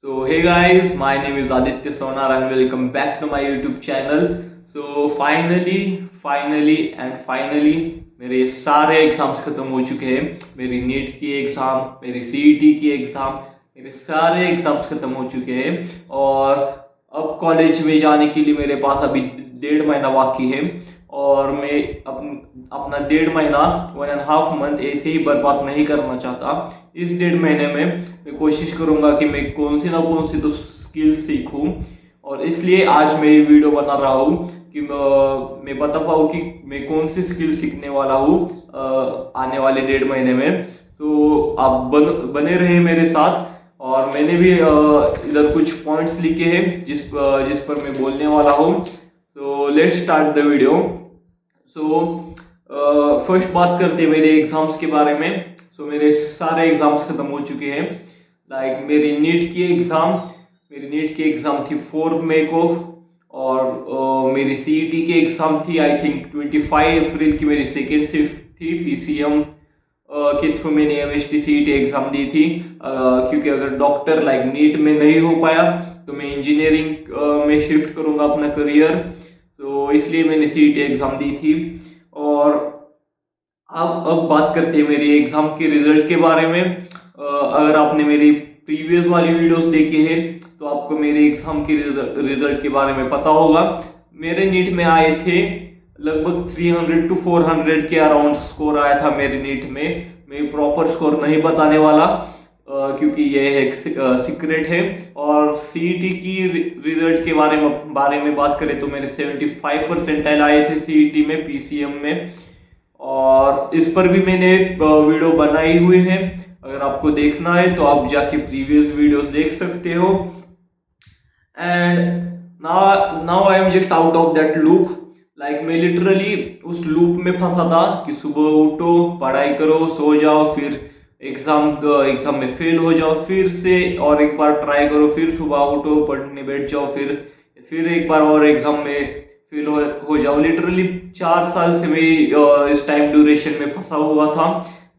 So hey guys, my name is Aditya Sonar and welcome back to my YouTube channel. So finally मेरे सारे exams खत्म हो चुके हैं। मेरी नीट की एग्ज़ाम, मेरी सीईटी की एग्ज़ाम, मेरे सारे एग्जाम्स खत्म हो चुके हैं और अब कॉलेज में जाने के लिए मेरे पास अभी 1.5 महीना बाकी है और मैं अपना 1.5 महीना 1.5 मंथ ऐसे ही बर्बाद नहीं करना चाहता। इस 1.5 महीने में मैं कोशिश करूंगा कि मैं कौन सी तो स्किल सीखूं और इसलिए आज मैं ये वीडियो बना रहा हूँ कि मैं बता पाऊँ कि मैं कौन सी स्किल सीखने वाला हूँ आने वाले 1.5 महीने में। तो आप बने रहे मेरे साथ और मैंने भी इधर कुछ पॉइंट्स लिखे हैं जिस पर मैं बोलने वाला हूँ। तो let's start the video. So first बात करते हैं मेरे एग्जाम्स के बारे में। मेरे सारे एग्जाम्स खत्म हो चुके हैं। मेरी नीट की एग्ज़ाम थी 4 मई को और मेरी सीईटी की एग्ज़ाम थी आई थिंक 25 अप्रैल की। मेरी सेकेंड शिफ्ट थी पीसीएम के थ्रू मैंने एमएसटी सीईटी एग्ज़ाम दी थी क्योंकि अगर डॉक्टर नीट में नहीं हो पाया तो मैं इंजीनियरिंग में शिफ्ट करूँगा अपना करियर। तो इसलिए मैंने सीईटी एग्ज़ाम दी थी। और अब बात करते हैं मेरी एग्ज़ाम के रिजल्ट के बारे में। अगर आपने मेरी प्रीवियस वाली वीडियोस देखे हैं तो आपको मेरे एग्ज़ाम के रिजल्ट के बारे में पता होगा। मेरे नीट में आए थे लगभग 300 to 400 के अराउंड स्कोर आया था मेरे नीट में। मैं प्रॉपर स्कोर नहीं बताने वाला क्योंकि ये एक सीक्रेट है। और सीईटी की रिजल्ट के बारे में बात करें तो मेरे 75 परसेंटाइल आए थे सीईटी में पीसीएम में और इस पर भी मैंने वीडियो बनाई हुई है। अगर आपको देखना है तो आप जाके प्रीवियस वीडियोस देख सकते हो। And now I am just out of that loop. मैं लिटरली उस लूप में फंसा था कि सुबह उठो, पढ़ाई करो, सो जाओ, फिर एग्जाम में फेल हो जाओ, फिर से और एक बार ट्राई करो, फिर सुबह उठो, पढ़ने बैठ जाओ, फिर एक बार और एग्जाम में फेल हो जाओ। लिटरली 4 साल से मैं इस टाइम ड्यूरेशन में फंसा हुआ था।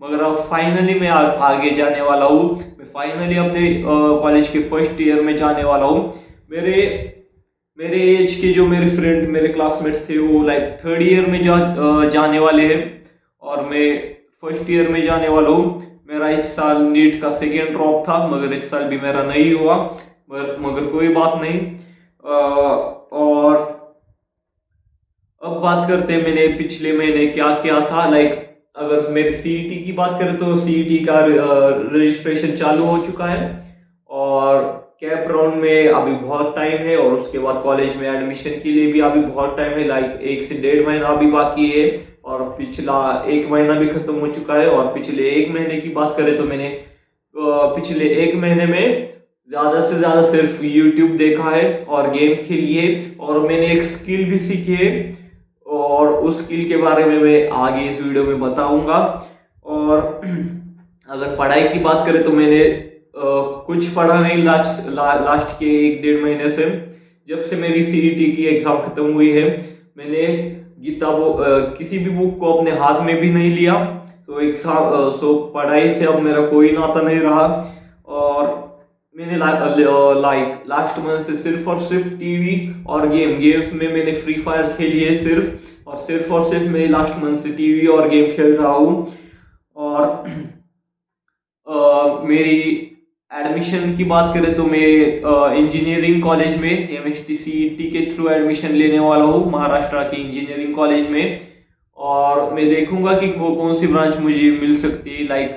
मगर अब फाइनली मैं आगे जाने वाला हूँ। मैं फाइनली अपने कॉलेज के फर्स्ट ईयर में जाने वाला हूँ। मेरे एज के जो मेरे फ्रेंड, मेरे क्लासमेट्स थे वो थर्ड ईयर में जाने वाले हैं और मैं फर्स्ट ईयर में जाने वाला हूँ। मेरा इस साल नीट का सेकेंड ड्रॉप था मगर इस साल भी मेरा नहीं हुआ, मगर कोई बात नहीं। और अब बात करते हैं मैंने पिछले महीने क्या किया था। अगर मेरी सीईटी की बात करें तो सीईटी का रजिस्ट्रेशन चालू हो चुका है और कैप राउंड में अभी बहुत टाइम है और उसके बाद कॉलेज में एडमिशन के लिए भी अभी बहुत टाइम है। 1 से 1.5 महीना अभी बाकी है और पिछला 1 महीना भी खत्म हो चुका है। और पिछले 1 महीने की बात करें तो मैंने पिछले 1 महीने में ज़्यादा से ज़्यादा सिर्फ यूट्यूब देखा है और गेम खेली है और मैंने एक स्किल भी सीखी है और उस स्किल के बारे में मैं आगे इस वीडियो में बताऊंगा। और अगर पढ़ाई की बात करें तो मैंने कुछ पढ़ा नहीं लास्ट के 1-1.5 महीने से। जब से मेरी सीईटी की एग्ज़ाम खत्म हुई है मैंने किसी भी बुक को अपने हाथ में भी नहीं लिया। सो पढ़ाई से अब मेरा कोई नाता नहीं रहा और मैंने लास्ट मंथ से सिर्फ और सिर्फ टीवी और गेम्स में मैंने फ्री फायर खेली है सिर्फ और सिर्फ मैं लास्ट मंथ से टीवी और गेम खेल रहा हूँ। और मेरी एडमिशन की बात करें तो मैं इंजीनियरिंग कॉलेज में एमएसटी सीईटी के थ्रू एडमिशन लेने वाला हूँ महाराष्ट्र के इंजीनियरिंग कॉलेज में। और मैं देखूंगा कि वो कौन सी ब्रांच मुझे मिल सकती है।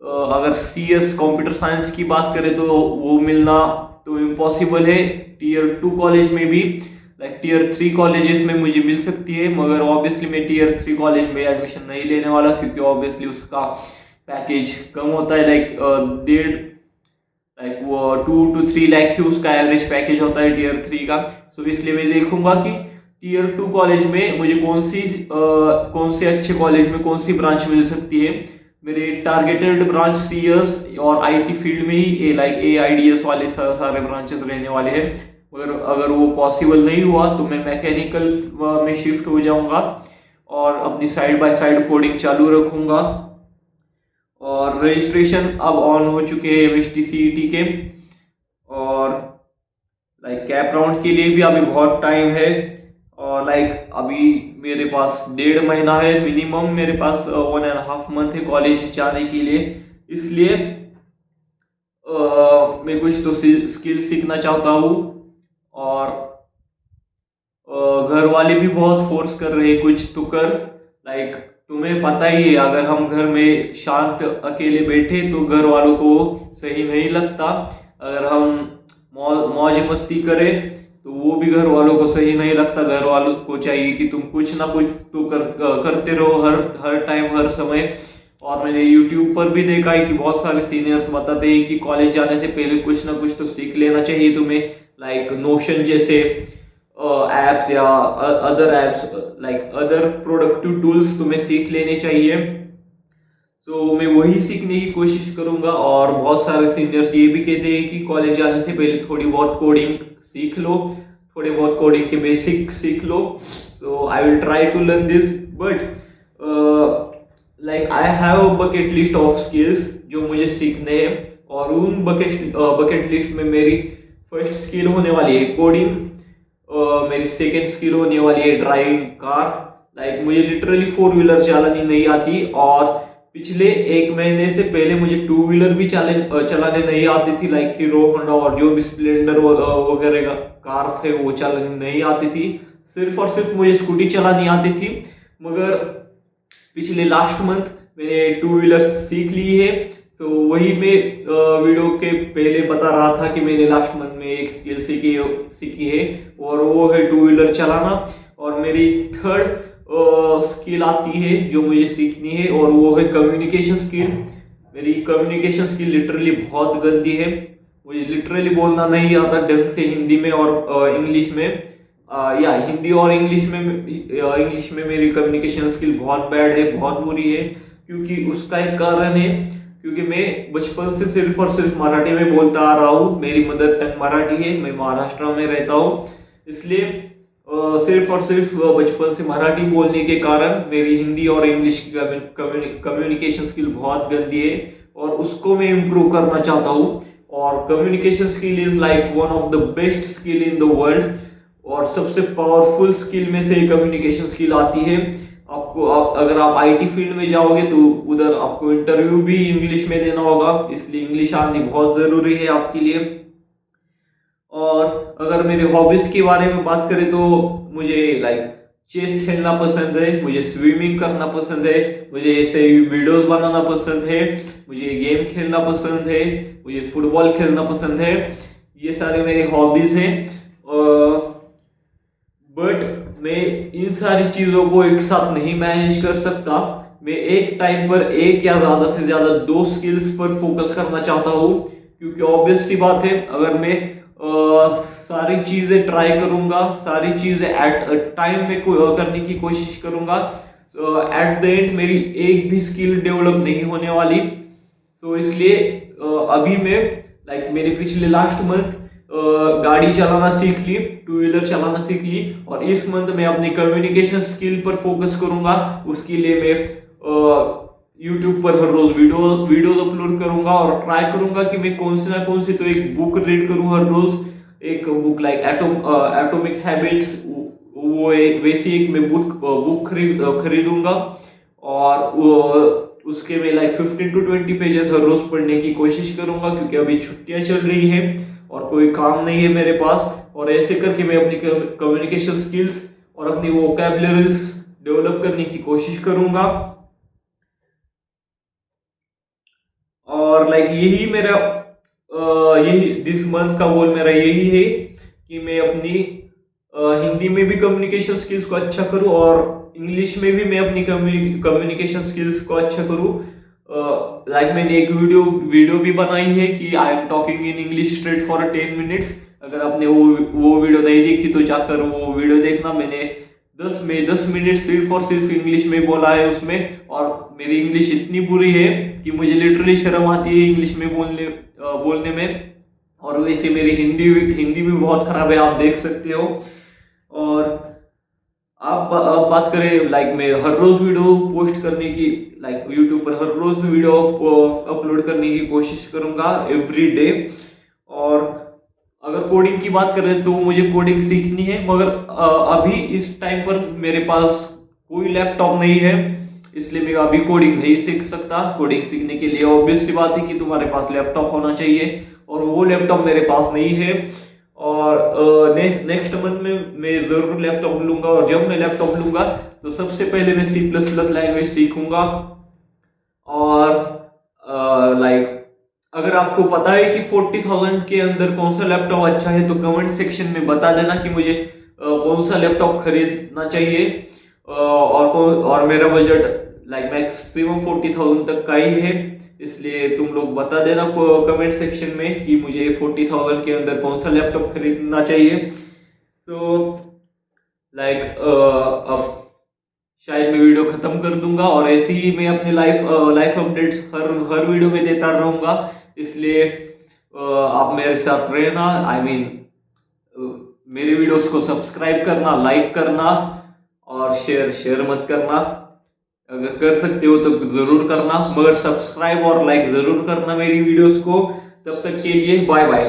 अगर सीएस कंप्यूटर साइंस की बात करें तो वो मिलना तो इम्पॉसिबल है टीयर 2 कॉलेज में भी। टीयर 3 कॉलेजेस में मुझे मिल सकती है मगर ऑब्वियसली मैं टीयर 3 कॉलेज में एडमिशन नहीं लेने वाला क्योंकि ऑब्वियसली उसका पैकेज कम होता है। वो 2 to 3 लाख ही उसका एवरेज पैकेज होता है टीयर 3 का। सो इसलिए मैं देखूंगा कि टीयर 2 कॉलेज में मुझे कौन से अच्छे कॉलेज में कौन सी ब्रांच मिल सकती है। मेरे टारगेटेड ब्रांच सीएस और आईटी फील्ड में ही एआईडीएस वाले सारे ब्रांचेस रहने वाले हैं। मगर अगर वो पॉसिबल नहीं हुआ तो मैं मैकेनिकल में शिफ्ट हो जाऊंगा और अपनी साइड बाय साइड कोडिंग चालू रखूंगा। और रजिस्ट्रेशन अब ऑन हो चुके हैं एमएसटी सीईटी के और लाइक कैप राउंड के लिए भी अभी बहुत टाइम है। और लाइक अभी मेरे पास 1.5 महीना है मिनिमम, मेरे पास 1.5 मंथ है कॉलेज जाने के लिए। इसलिए मैं कुछ तो स्किल सीखना चाहता हूँ। और घर वाले भी बहुत फोर्स कर रहे हैं कुछ तो कर। लाइक तुम्हें पता ही है, अगर हम घर में शांत अकेले बैठे तो घर वालों को सही नहीं लगता। अगर हम मौज मस्ती करें तो वो भी घर वालों को सही नहीं लगता। घर वालों को चाहिए कि तुम कुछ ना कुछ तो करते रहो हर हर टाइम हर समय। और मैंने YouTube पर भी देखा है कि बहुत सारे सीनियर्स बताते हैं कि कॉलेज जाने से पहले कुछ ना कुछ तो सीख लेना चाहिए तुम्हें। लाइक नोशन जैसे एप्स या other apps, like other productive tools तुम्हें सीख लेने चाहिए। तो मैं वही सीखने की कोशिश करूंगा। और बहुत सारे सीनियर्स ये भी कहते हैं कि कॉलेज जाने से पहले थोड़ी बहुत कोडिंग सीख लो, थोड़े बहुत कोडिंग के बेसिक सीख लो। So I will try to learn this, but like I have bucket list of skills जो मुझे सीखने हैं। और उन बकेट लिस्ट में मेरी फर्स्ट स्किल होने वाली है कोडिंग, मेरी सेकेंड स्किल होने वाली है ड्राइविंग कार। लाइक मुझे लिटरली 4 व्हीलर चलानी नहीं आती। और पिछले 1 महीने से पहले मुझे 2 व्हीलर भी चलाने नहीं आती थी। लाइक हीरो होंडा और जो भी स्प्लेंडर वगैरह कार्स है वो चलाने नहीं आती थी। सिर्फ और सिर्फ मुझे स्कूटी चलानी आती थी। मगर पिछले लास्ट मंथ मैंने 2 व्हीलर सीख ली है। तो वही मैं वीडियो के पहले बता रहा था कि मैंने लास्ट मंथ में एक स्किल सीखी है और वो है 2 व्हीलर चलाना। और मेरी थर्ड स्किल आती है जो मुझे सीखनी है और वो है कम्युनिकेशन स्किल। मेरी कम्युनिकेशन स्किल लिटरली बहुत गंदी है। मुझे लिटरली बोलना नहीं आता ढंग से हिंदी में और इंग्लिश में। या हिंदी और इंग्लिश में मेरी कम्युनिकेशन स्किल बहुत बैड है, बहुत बुरी है। क्योंकि उसका एक कारण है, क्योंकि मैं बचपन से सिर्फ और सिर्फ मराठी में बोलता आ रहा हूँ। मेरी मदर टंग मराठी है, मैं महाराष्ट्र में रहता हूँ। इसलिए सिर्फ और सिर्फ बचपन से मराठी बोलने के कारण मेरी हिंदी और इंग्लिश की कम्युनिकेशन स्किल बहुत गंदी है और उसको मैं इम्प्रूव करना चाहता हूँ। और communication skill is like one of the best skill in the world. और सबसे पावरफुल स्किल में से कम्युनिकेशन स्किल आती है। अगर आप आईटी फील्ड में जाओगे तो उधर आपको इंटरव्यू भी इंग्लिश में देना होगा, इसलिए इंग्लिश आनी बहुत जरूरी है आपके लिए। और अगर मेरे हॉबीज के बारे में बात करें तो मुझे लाइक चेस खेलना पसंद है, मुझे स्विमिंग करना पसंद है, मुझे ऐसे वीडियोस बनाना पसंद है, मुझे गेम खेलना पसंद है, मुझे फुटबॉल खेलना पसंद है। ये सारे मेरे हॉबीज हैं। बट मैं इन सारी चीजों को एक साथ नहीं मैनेज कर सकता। मैं एक टाइम पर एक या ज्यादा से ज्यादा 2 स्किल्स पर फोकस करना चाहता हूँ। क्योंकि ऑब्वियस सी बात है, अगर मैं सारी चीजें ट्राई करूंगा, सारी चीजें एट अ टाइम में करने की कोशिश करूंगा, एट द एंड मेरी एक भी स्किल डेवलप नहीं होने वाली। तो इसलिए अभी मैं लाइक मैंने पिछले लास्ट मंथ गाड़ी चलाना सीख ली, 2 व्हीलर चलाना सीख ली। और इस मंथ मैं अपनी कम्युनिकेशन स्किल पर फोकस करूंगा। उसके लिए मैं यूट्यूब पर हर रोज वीडियोस अपलोड करूंगा और ट्राई करूंगा कि मैं कौन सी तो एक बुक रीड करूं हर रोज। एक बुक लाइक एटॉमिक हैबिट्स, वैसी एक मैं बुक खरीदूंगा। और उसके में लाइक 15 to 20 पेजेस हर रोज पढ़ने की कोशिश करूंगा। क्योंकि अभी छुट्टियां चल रही है और कोई काम नहीं है मेरे पास। और ऐसे करके मैं अपनी कम्युनिकेशन स्किल्स और अपनी वोकैबुलरीज डेवलप करने की कोशिश करूंगा। और लाइक यही मेरा यही दिस मंथ का गोल मेरा यही है कि मैं अपनी हिंदी में भी कम्युनिकेशन स्किल्स को अच्छा करूं और इंग्लिश में भी मैं अपनी कम्युनिकेशन स्किल्स को अच्छा करूं। लाइक मैंने एक वीडियो भी बनाई है कि I am talking in English straight for 10 minutes. अगर आपने वो वीडियो नहीं देखी तो जाकर वो वीडियो देखना। मैंने 10 मिनट सिर्फ और सिर्फ इंग्लिश में बोला है उसमें। और मेरी इंग्लिश इतनी बुरी है कि मुझे लिटरली शर्म आती है इंग्लिश में बोलने में। और वैसे मेरी हिंदी भी बहुत खराब है, आप देख सकते हो। और आप बात करें लाइक मैं हर रोज वीडियो पोस्ट करने की, लाइक यूट्यूब पर हर रोज वीडियो अपलोड करने की कोशिश करूंगा एवरी डे। और कोडिंग की बात करें तो मुझे कोडिंग सीखनी है, मगर अभी इस टाइम पर मेरे पास कोई लैपटॉप नहीं है, इसलिए मैं अभी कोडिंग नहीं सीख सकता। कोडिंग सीखने के लिए ऑब्वियस सी बात है कि तुम्हारे पास लैपटॉप होना चाहिए, और वो लैपटॉप मेरे पास नहीं है। और नेक्स्ट मंथ में मैं जरूर लैपटॉप लूंगा, और जब मैं लैपटॉप लूंगा तो सबसे पहले मैं C++ लैंग्वेज सीखूंगा। और लाइक अगर आपको पता है कि 40,000 के अंदर कौन सा लैपटॉप अच्छा है तो कमेंट सेक्शन में बता देना कि मुझे कौन सा लैपटॉप खरीदना चाहिए। और मेरा बजट लाइक मैक्सिमम 40,000 तक का ही है, इसलिए तुम लोग बता देना कमेंट सेक्शन में कि मुझे 40,000 के अंदर कौन सा लैपटॉप खरीदना चाहिए। तो लाइक अब शायद मैं वीडियो खत्म कर दूंगा, और ऐसे ही मैं अपने लाइफ अपडेट्स हर वीडियो में देता रहूंगा, इसलिए आप मेरे साथ रहना। आई मीन मेरे वीडियोस को सब्सक्राइब करना, लाइक करना, और शेयर मत करना। अगर कर सकते हो तो जरूर करना, मगर सब्सक्राइब और लाइक जरूर करना मेरी वीडियोस को। तब तक के लिए बाय बाय।